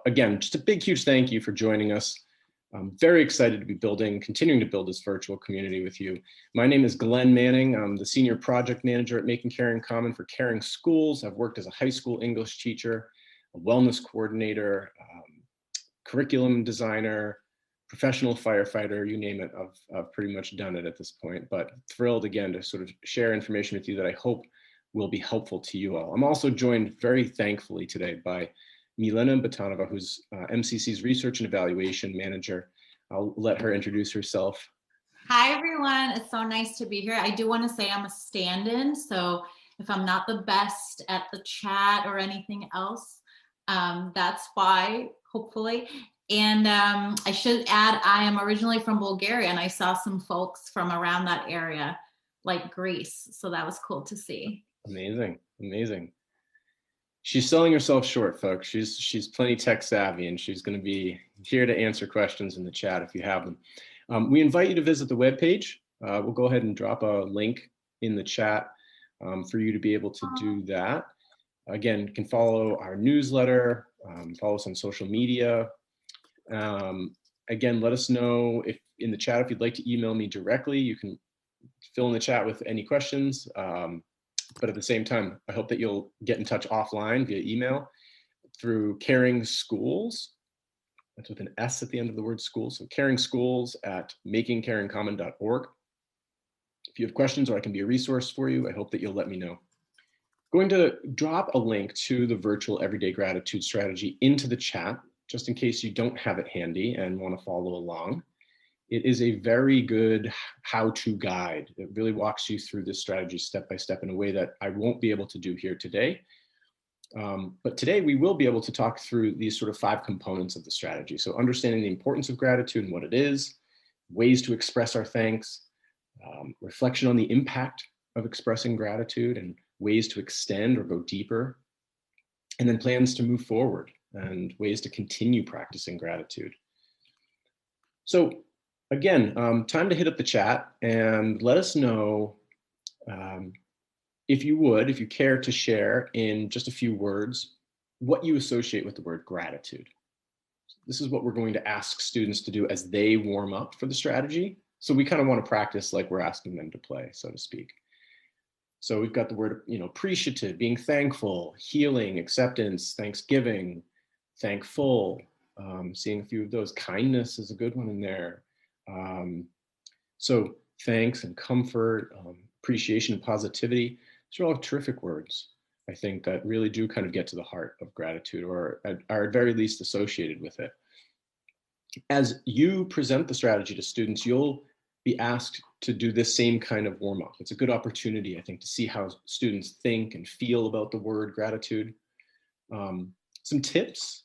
Again, just a big, huge thank you for joining us. I'm very excited to be continuing to build this virtual community with you. My name is Glenn Manning. I'm the Senior Project Manager at Making Caring Common for Caring Schools. I've worked as a high school English teacher, a wellness coordinator, curriculum designer, professional firefighter, you name it. I've pretty much done it at this point, but thrilled again to sort of share information with you that I hope will be helpful to you all. I'm also joined very thankfully today by Milena Batanova, who's MCC's Research and Evaluation Manager. I'll let her introduce herself. Hi, everyone. It's so nice to be here. I do want to say I'm a stand-in, so if I'm not the best at the chat or anything else, that's why, hopefully. And I should add, I am originally from Bulgaria, and I saw some folks from around that area, like Greece, so that was cool to see. Amazing, amazing. She's selling herself short, folks. She's plenty tech savvy, and she's going to be here to answer questions in the chat if you have them. We invite you to visit the webpage. We'll go ahead and drop a link in the chat for you to be able to do that. Again, you can follow our newsletter, follow us on social media. Again, let us know if in the chat if you'd like to email me directly. You can fill in the chat with any questions. But at the same time, I hope that you'll get in touch offline via email through Caring Schools. That's with an S at the end of the word school. So Caring Schools at makingcaringcommon.org. If you have questions or I can be a resource for you, I hope that you'll let me know. Going to drop a link to the virtual everyday gratitude strategy into the chat, just in case you don't have it handy and want to follow along. It is a very good how-to guide. It really walks you through this strategy step by step in a way that I won't be able to do here today. But today we will be able to talk through these sort of 5 components of the strategy. So understanding the importance of gratitude and what it is, ways to express our thanks, reflection on the impact of expressing gratitude and ways to extend or go deeper, and then plans to move forward and ways to continue practicing gratitude. So again, time to hit up the chat and let us know if you care to share in just a few words, what you associate with the word gratitude. This is what we're going to ask students to do as they warm up for the strategy. So we kind of want to practice like we're asking them to play, so to speak. So we've got the word, appreciative, being thankful, healing, acceptance, thanksgiving, thankful, seeing a few of those. Kindness is a good one in there. So thanks and comfort, appreciation and positivity, these are all terrific words, I think, that really do kind of get to the heart of gratitude or are at very least associated with it. As you present the strategy to students, you'll be asked to do this same kind of warm-up. It's a good opportunity, I think, to see how students think and feel about the word gratitude. Some tips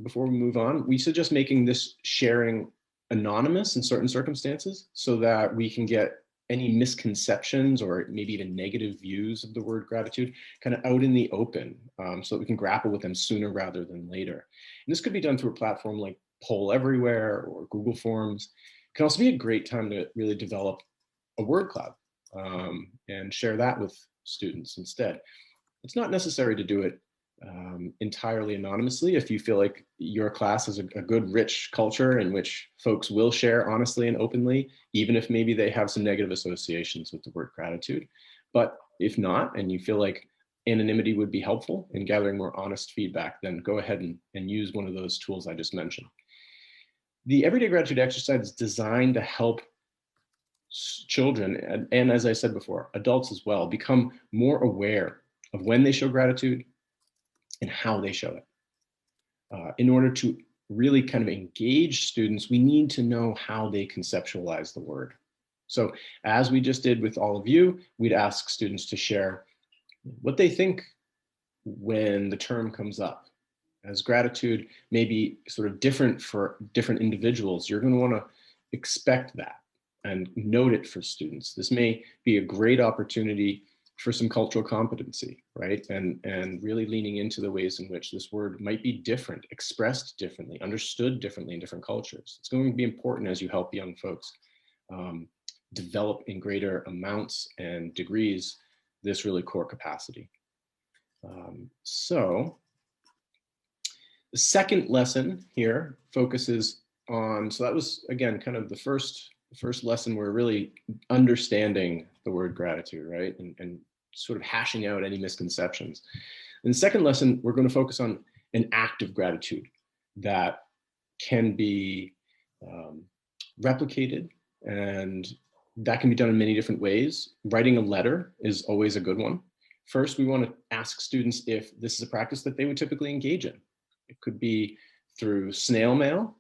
before we move on. We suggest making this sharing anonymous in certain circumstances so that we can get any misconceptions or maybe even negative views of the word gratitude kind of out in the open so that we can grapple with them sooner rather than later. And this could be done through a platform like Poll Everywhere or Google Forms. It can also be a great time to really develop a word cloud and share that with students instead. It's not necessary to do it entirely anonymously if you feel like your class has a good, rich culture in which folks will share honestly and openly, even if maybe they have some negative associations with the word gratitude. But if not, and you feel like anonymity would be helpful in gathering more honest feedback, then go ahead and use one of those tools I just mentioned. The everyday gratitude exercise is designed to help children, and as I said before, adults as well, become more aware of when they show gratitude and how they show it. In order to really kind of engage students, we need to know how they conceptualize the word. So as we just did with all of you, we'd ask students to share what they think when the term comes up. As gratitude may be sort of different for different individuals, you're going to want to expect that and note it for students. This may be a great opportunity for some cultural competency, right? And really leaning into the ways in which this word might be different, expressed differently, understood differently in different cultures. It's going to be important as you help young folks develop in greater amounts and degrees this really core capacity. So The second lesson here focuses on, so that was, again, kind of the first lesson where really understanding the word gratitude, right? And sort of hashing out any misconceptions. In the second lesson, we're going to focus on an act of gratitude that can be replicated, and that can be done in many different ways. Writing a letter is always a good one. First, we want to ask students if this is a practice that they would typically engage in. It could be through snail mail,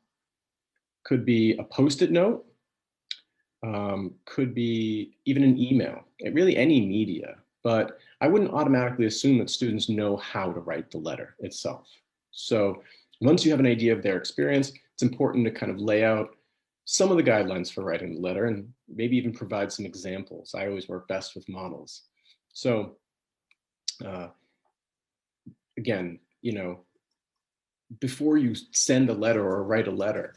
could be a Post-it note, could be even an email, really any media. But I wouldn't automatically assume that students know how to write the letter itself. So once you have an idea of their experience, it's important to kind of lay out some of the guidelines for writing the letter and maybe even provide some examples. I always work best with models. So again, before you send a letter or write a letter,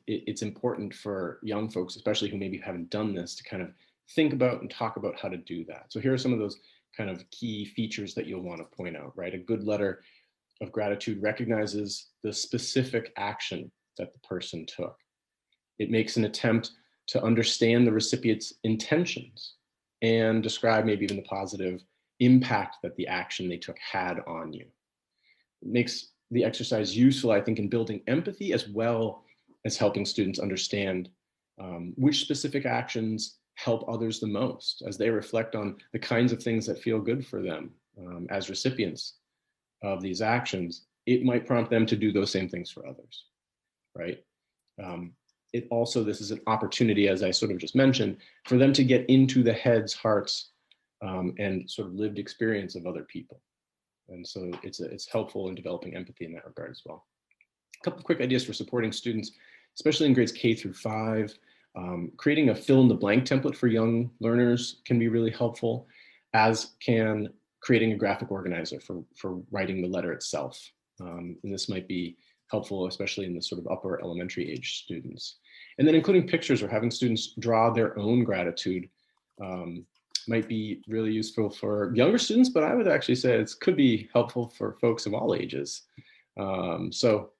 it's important for young folks, especially who maybe haven't done this, to kind of think about and talk about how to do that. So here are some of those kind of key features that you'll want to point out, right? A good letter of gratitude recognizes the specific action that the person took. It makes an attempt to understand the recipient's intentions and describe maybe even the positive impact that the action they took had on you. It makes the exercise useful, I think, in building empathy as well as helping students understand which specific actions help others the most as they reflect on the kinds of things that feel good for them as recipients of these actions. It might prompt them to do those same things for others, right? It also, this is an opportunity, as I sort of just mentioned, for them to get into the heads, hearts, and sort of lived experience of other people. And so it's helpful in developing empathy in that regard as well. A couple of quick ideas for supporting students, especially in grades K through 5. Creating a fill in the blank template for young learners can be really helpful, as can creating a graphic organizer for writing the letter itself. And this might be helpful, especially in the sort of upper elementary age students. And then including pictures or having students draw their own gratitude might be really useful for younger students, but I would actually say it could be helpful for folks of all ages. So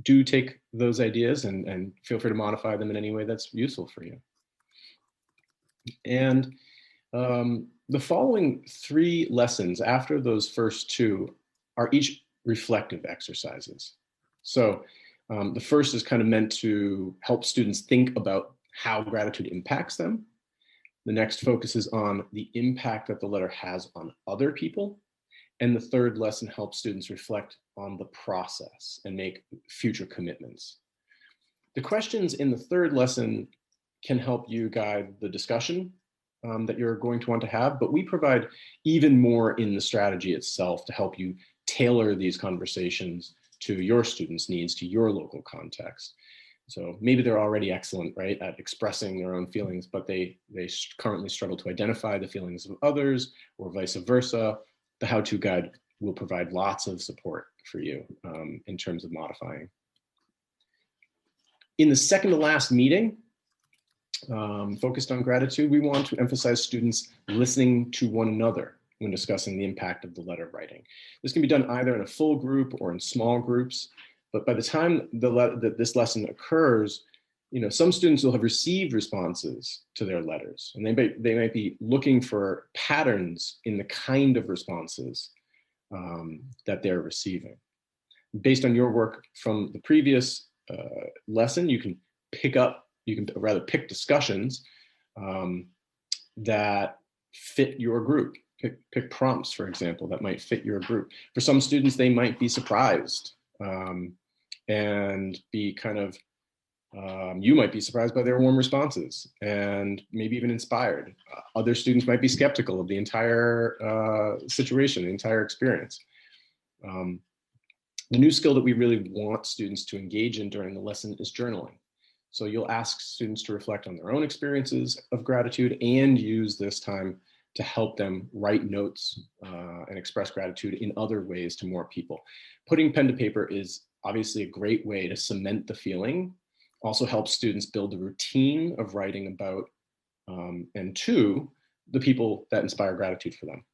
do take those ideas and feel free to modify them in any way that's useful for you. And the following 3 lessons after those first 2 are each reflective exercises. So the first is kind of meant to help students think about how gratitude impacts them. The next focuses on the impact that the letter has on other people. And the third lesson helps students reflect on the process and make future commitments. The questions in the third lesson can help you guide the discussion that you're going to want to have, but we provide even more in the strategy itself to help you tailor these conversations to your students' needs, to your local context. So maybe they're already excellent, right, at expressing their own feelings, but they currently struggle to identify the feelings of others, or vice versa. The how-to guide will provide lots of support for you in terms of modifying. In the second to last meeting, focused on gratitude, we want to emphasize students listening to one another when discussing the impact of the letter writing. This can be done either in a full group or in small groups, but by the time this lesson occurs, some students will have received responses to their letters, and they might be looking for patterns in the kind of responses that they're receiving. Based on your work from the previous lesson, you can pick discussions that fit your group. Pick prompts, for example, that might fit your group. For some students, they might be surprised and be kind of, you might be surprised by their warm responses and maybe even inspired. Other students might be skeptical of the entire situation, the entire experience. The new skill that we really want students to engage in during the lesson is journaling. So you'll ask students to reflect on their own experiences of gratitude and use this time to help them write notes and express gratitude in other ways to more people. Putting pen to paper is obviously a great way to cement the feeling. Also helps students build the routine of writing about and to the people that inspire gratitude for them.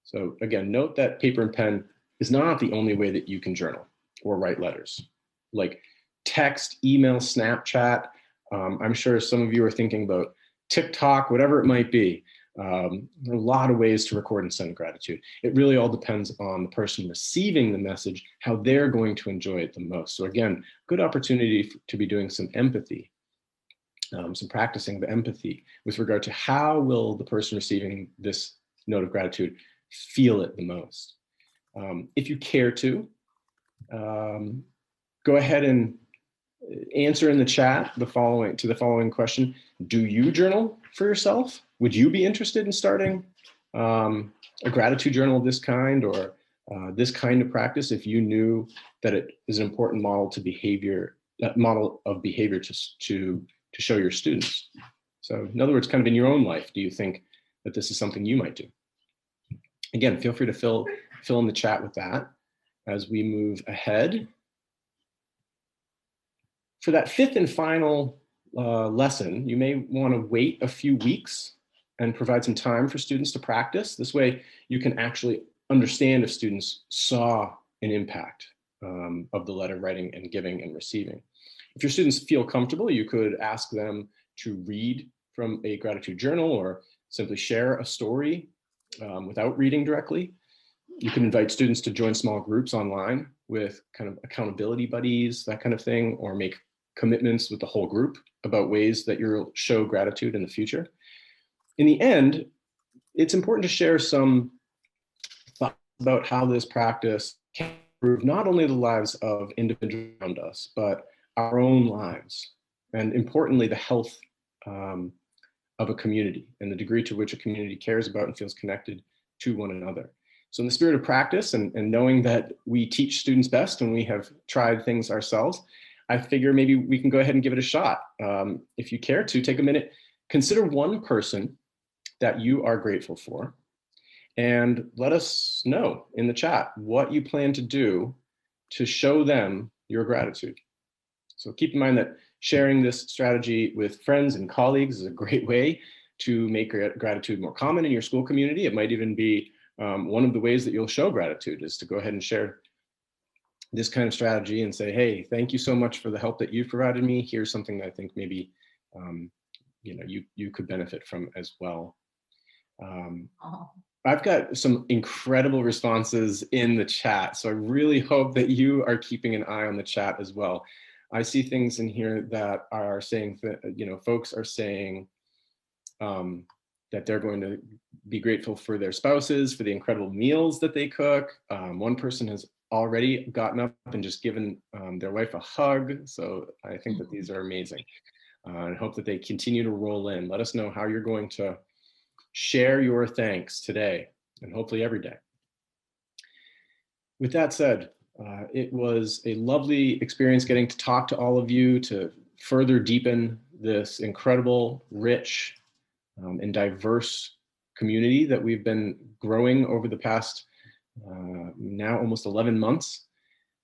So again, note that paper and pen is not the only way that you can journal. or write letters, like text, email, Snapchat. I'm sure some of you are thinking about TikTok, whatever it might be. There are a lot of ways to record and send gratitude. It really all depends on the person receiving the message, how they're going to enjoy it the most. So again, good opportunity to be doing some empathy, some practicing the empathy with regard to how will the person receiving this note of gratitude feel it the most. If you care to, go ahead and answer in the chat the following question. Do you journal for yourself? Would you be interested in starting a gratitude journal of this kind, or this kind of practice, if you knew that it is an important model of behavior to show your students? So in other words, kind of in your own life, do you think that this is something you might do? Again, feel free to fill in the chat with that as we move ahead. For that fifth and final lesson, you may want to wait a few weeks and provide some time for students to practice. This way, you can actually understand if students saw an impact of the letter writing and giving and receiving. If your students feel comfortable, you could ask them to read from a gratitude journal or simply share a story without reading directly. You can invite students to join small groups online with kind of accountability buddies, that kind of thing, or make commitments with the whole group about ways that you'll show gratitude in the future. In the end, it's important to share some thoughts about how this practice can improve not only the lives of individuals around us, but our own lives, and importantly, the health of a community and the degree to which a community cares about and feels connected to one another. So in the spirit of practice and knowing that we teach students best when we have tried things ourselves, I figure maybe we can go ahead and give it a shot. If you care to, take a minute, consider one person that you are grateful for, and let us know in the chat what you plan to do to show them your gratitude. So keep in mind that sharing this strategy with friends and colleagues is a great way to make gratitude more common in your school community. It might even be one of the ways that you'll show gratitude is to go ahead and share this kind of strategy and say, hey, thank you so much for the help that you've provided me. Here's something that I think maybe you could benefit from as well. I've got some incredible responses in the chat, so I really hope that you are keeping an eye on the chat as well. I see things in here that are saying that, folks are saying that they're going to be grateful for their spouses, for the incredible meals that they cook. One person has already gotten up and just given their wife a hug. So I think that these are amazing. And hope that they continue to roll in. Let us know how you're going to share your thanks today and hopefully every day. With that said, it was a lovely experience getting to talk to all of you to further deepen this incredible, rich, and diverse community that we've been growing over the past now almost 11 months.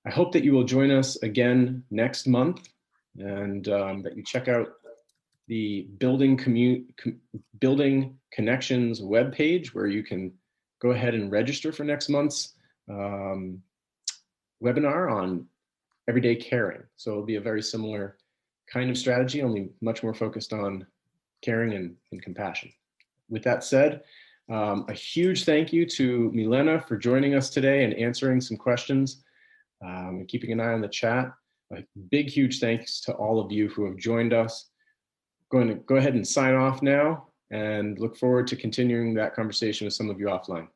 I hope that you will join us again next month, and that you check out the Building Connections webpage, where you can go ahead and register for next month's webinar on everyday caring. So it'll be a very similar kind of strategy, only much more focused on caring and compassion. With that said, a huge thank you to Milena for joining us today and answering some questions and keeping an eye on the chat. A big, huge thanks to all of you who have joined us. Going to go ahead and sign off now and look forward to continuing that conversation with some of you offline.